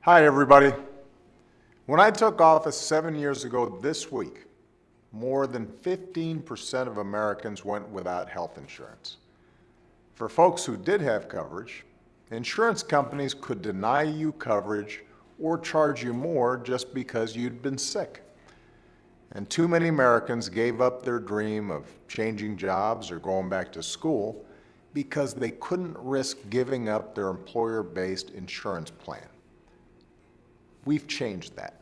Hi, everybody. When I took office 7 years ago this week, more than 15% of Americans went without health insurance. For folks who did have coverage, insurance companies could deny you coverage or charge you more just because you'd been sick. And too many Americans gave up their dream of changing jobs or going back to school because they couldn't risk giving up their employer-based insurance plan. We've changed that.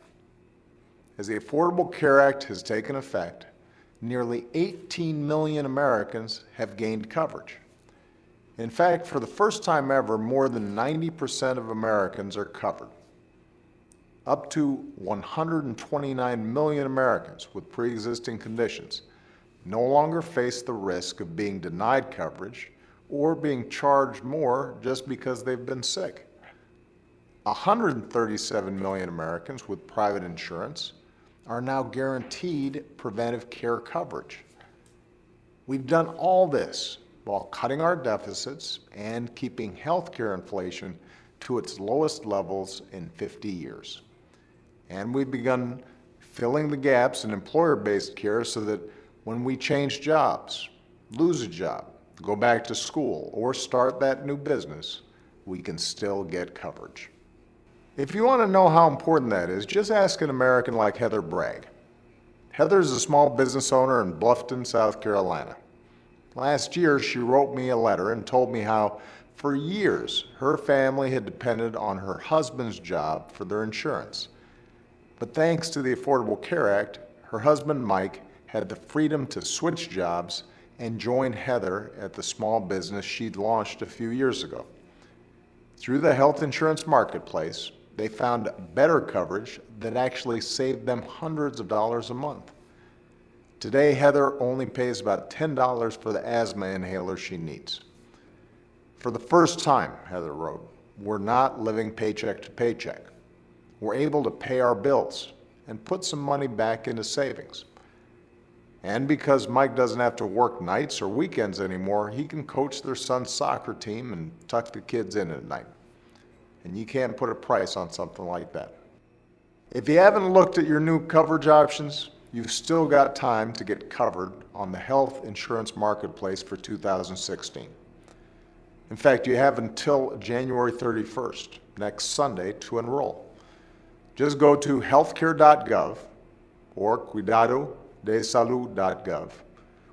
As the Affordable Care Act has taken effect, nearly 18 million Americans have gained coverage. In fact, for the first time ever, more than 90% of Americans are covered. Up to 129 million Americans with pre-existing conditions no longer face the risk of being denied coverage or being charged more just because they've been sick. 137 million Americans with private insurance are now guaranteed preventive care coverage. We've done all this while cutting our deficits and keeping healthcare inflation to its lowest levels in 50 years. And we've begun filling the gaps in employer-based care so that when we change jobs, lose a job, go back to school, or start that new business, we can still get coverage. If you want to know how important that is, just ask an American like Heather Bragg. Heather is a small business owner in Bluffton, South Carolina. Last year, she wrote me a letter and told me how, for years, her family had depended on her husband's job for their insurance. But thanks to the Affordable Care Act, her husband, Mike, had the freedom to switch jobs and join Heather at the small business she'd launched a few years ago. Through the health insurance marketplace, they found better coverage that actually saved them hundreds of dollars a month. Today, Heather only pays about $10 for the asthma inhaler she needs. For the first time, Heather wrote, we're not living paycheck to paycheck. We're able to pay our bills and put some money back into savings. And because Mike doesn't have to work nights or weekends anymore, he can coach their son's soccer team and tuck the kids in at night. And you can't put a price on something like that. If you haven't looked at your new coverage options, you've still got time to get covered on the health insurance marketplace for 2016. In fact, you have until January 31st, next Sunday, to enroll. Just go to healthcare.gov or cuidadodesalud.gov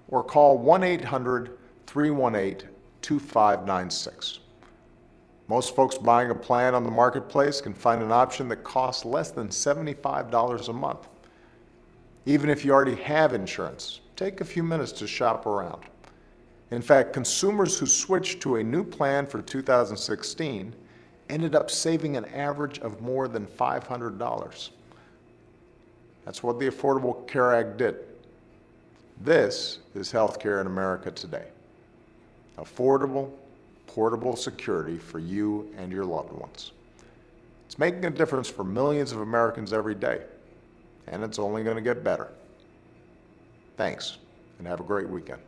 or call 1-800-318-2596. Most folks buying a plan on the marketplace can find an option that costs less than $75 a month. Even if you already have insurance, take a few minutes to shop around. In fact, consumers who switched to a new plan for 2016 ended up saving an average of more than $500. That's what the Affordable Care Act did. This is healthcare in America today. Affordable, portable security for you and your loved ones. It's making a difference for millions of Americans every day, and it's only going to get better. Thanks, and have a great weekend.